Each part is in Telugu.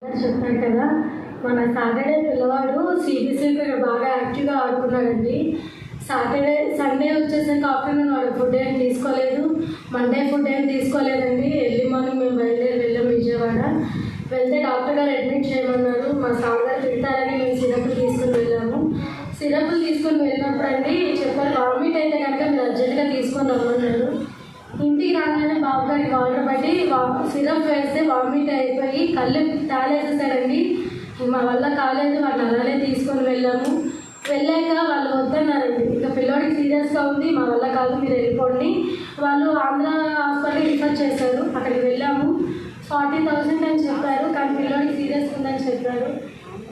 చెప్పాను కదా, మన సాటర్డే పిల్లవాడు సిబిసికి బాగా యాక్టివ్గా ఆడుకున్నాడండి. సండే వచ్చేసరికి ఆఫ్టర్నూన్ వాడు ఫుడ్ ఏం తీసుకోలేదు, మండే ఫుడ్ ఏం తీసుకోలేదండి. ఎర్లీ మార్నింగ్ మేము వెళ్ళాము విజయవాడ. వెళ్తే డాక్టర్ గారు అడ్మిట్ చేయమన్నారు. మా సార్ గారు తింటారని మేము సిరప్లు తీసుకుని వెళ్ళాము. సిరప్లు తీసుకొని వెళ్ళినప్పుడు అండి చెప్పారు, వామిట్ అయితే కనుక మీరు అర్జెంట్గా తీసుకొని రమ్మన్నారు. ఇంటికి రాగానే బాబు గారికి వాటర్ పట్టి సిరప్ వేస్తే వామిట్ అయిపోయి కళ్ళు తాళేసేసాడండి. మా వల్ల కాలేదు, వాడిని అలానే తీసుకొని వెళ్ళాము. వెళ్ళాక వాళ్ళు వద్దన్నారండి, ఇంకా పిల్లోడికి సీరియస్గా ఉంది, మా వల్ల కాదు, మీరు వెళ్ళిపోండి. వాళ్ళు ఆంధ్ర హాస్పిటల్కి రిఫర్ చేశారు. అక్కడికి వెళ్ళాము. 40,000 అని చెప్పారు, కానీ పిల్లోడికి సీరియస్గా ఉందని చెప్పారు.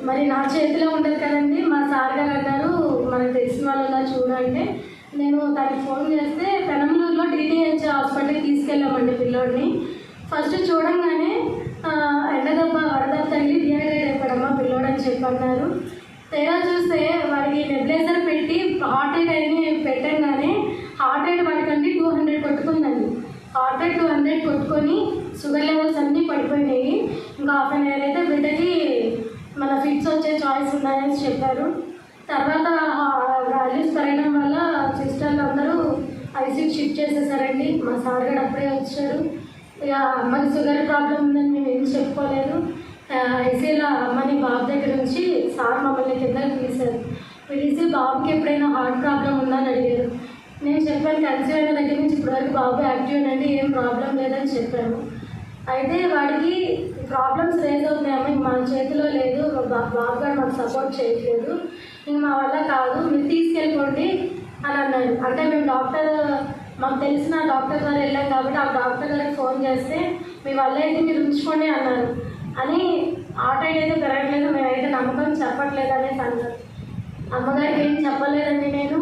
మరి నా చేతిలో ఉండదు కదండి. మా సార్ గారు అన్నారు, మనకు తెలిసిన వాళ్ళు చూడంటే నేను తనకి ఫోన్ చేస్తే పెనమలూరులో DTH హాస్పిటల్కి తీసుకెళ్ళామండి పిల్లోడిని. ఫస్ట్ చూడంగానే ఎండదెబ్బ వడదెబ్బ తగిలి డిహైడ్రేట్ అయిపోయాడమ్మా పిల్లోడు అని చెప్పన్నారు. తేడా చూస్తే వాడికి నెబ్లైజర్ పెట్టి హార్ట్ రేట్ అని పెట్టంగానే హార్ట్ రేట్ వాడికండి 200 కొట్టుకుందండి. హార్ట్ రేట్ 200 కొట్టుకొని షుగర్ లెవెల్స్ అన్నీ పడిపోయినాయి. ఇంకా హాఫ్ అన్ అవర్ అయితే బిడ్డకి మన ఫిట్స్ వచ్చే చాయిస్ ఉన్నాయని చెప్పారు. తర్వాత వాల్యూస్ పెరగడం వల్ల సిస్టర్లు అందరూ ఐసీకి షిఫ్ట్ చేసేసారండి. మా సార్ గారు అప్పుడే వచ్చారు. ఇక అమ్మకి షుగర్ ప్రాబ్లం ఉందని మేము ఏం చెప్పుకోలేదు. ఐసీలో అమ్మని బాబు దగ్గర నుంచి సార్ మమ్మల్ని కిందకి తీశారు. పిలిచి బాబుకి ఎప్పుడైనా హార్ట్ ప్రాబ్లం ఉందా అని అడిగారు. నేను చెప్పాను, కన్సీవ్ అయిన దగ్గర నుంచి ఇప్పటివరకు బాబు యాక్టివ్ అండి, ఏం ప్రాబ్లం లేదని చెప్పాను. అయితే వాడికి ప్రాబ్లమ్స్ రేజ్ అవుతున్నాయమ్మా, మన చేతిలో లేదు, బాబు గారు మాకు సపోర్ట్ చేయట్లేదు, ఇంక మా వల్ల కాదు, మీరు తీసుకెళ్ళిపోండి అని అన్నాడు. అంటే మేము మాకు తెలిసిన డాక్టర్ గారు వెళ్ళాం కాబట్టి ఆ డాక్టర్ గారికి ఫోన్ చేస్తే మీ వల్ల అయితే మీరు ఉంచుకోండి అన్నారు. అని హార్ట్ రేట్ అయితే పెరగట్లేదు, మేమైతే నమ్మకం చెప్పట్లేదు అనేసి అన్నారు. అమ్మగారికి ఏం చెప్పలేదండి. నేను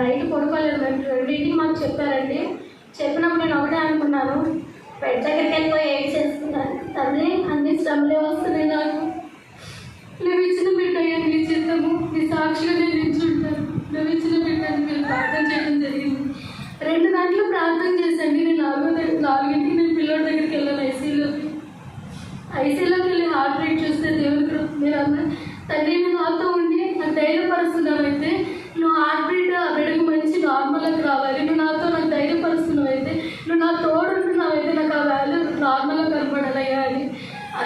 నైట్ పడుకోలేదు, 2ంటికి మాకు చెప్పారండి. చెప్పినప్పుడు నేను ఒకటే అనుకున్నాను, బెడ్ దగ్గరికి వెళ్ళిపోయి ఏడ్ చేసుకున్నాను, తండ్రి అన్ని శ్రమలే వస్తున్నాయి నాకు, నువ్వు ఇచ్చిన బిడ్డ నీ చిత్తము, నీ సాక్షిగా నేను నిల్చుంటాను, నువ్వు ఇచ్చిన బిడ్డని మీరు ప్రార్థన చేయడం జరిగింది. 2 గంటలు ప్రార్థన చేశాను. నేను 4ంటికి నేను పిల్లోడి దగ్గరికి వెళ్ళాను. ఐసీలోకి వెళ్ళి హార్ట్ రేట్ చూస్తే దేవుడు మీరు అన్నారు, తండ్రి నువ్వు నాతో ఉండి నాకు ధైర్యపరుస్తున్నావు అయితే, నువ్వు హార్ట్ బీట్ ఆ బిడ్డకు మంచి నార్మల్కి రావాలి, నువ్వు నాకు ధైర్యపరుస్తున్నావు అయితే, నువ్వు నా తోడు ఉంటున్నావు అయితే నాకు ఆ వాల్యూ నార్మల్గా కనపడాలయ్యా అని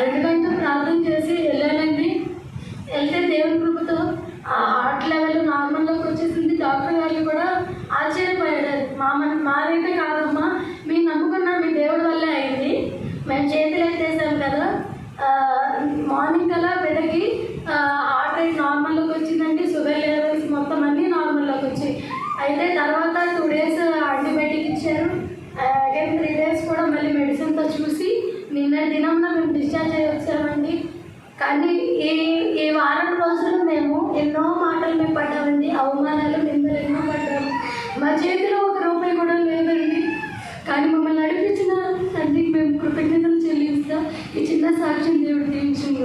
2 గంటలు ప్రార్థన చేసి వెళ్ళానండి. వెళ్తే దేవుని కృపతో ఆ హార్ట్ లెవెల్ నార్మల్లోకి వచ్చేసింది. డాక్టర్ గారు కూడా ఆశ్చర్యపోయాడు. మాదైతే కాదమ్మా, మీరు నమ్ముకున్న మీ దేవుడి వల్లే అయింది, మేము చేతులు ఎత్తేసాం కదా. మార్నింగ్ కల్లా బిడ్డకి హార్ట్ రేట్ నార్మల్లోకి వచ్చిందండి, షుగర్ లెవెల్స్ మొత్తం అన్నీ నార్మల్లోకి వచ్చాయి. అయితే తర్వాత 2 డేస్ యాంటీబయాటిక్ ఇచ్చారు. అగైన్ 3 డేస్ కూడా మళ్ళీ మెడిసిన్తో చూసి నిన్న దినంలో మేము డిశ్చార్జ్ అయ్యి వచ్చామండి. కానీ ఈ వారం రోజులు మేము ఎన్నో మాటలు మేము పడ్డామండి, అవమానాలు నిందలు ఎన్నో పడ్డాము. మా చేతిలో 1 రూపాయి కూడా లేదండి. కానీ మమ్మల్ని నడిపించిన తండ్రికి మేము కృతజ్ఞతలు చెల్లిస్తాం. ఈ చిన్న సాక్ష్యం దేవుడు దీవించింది.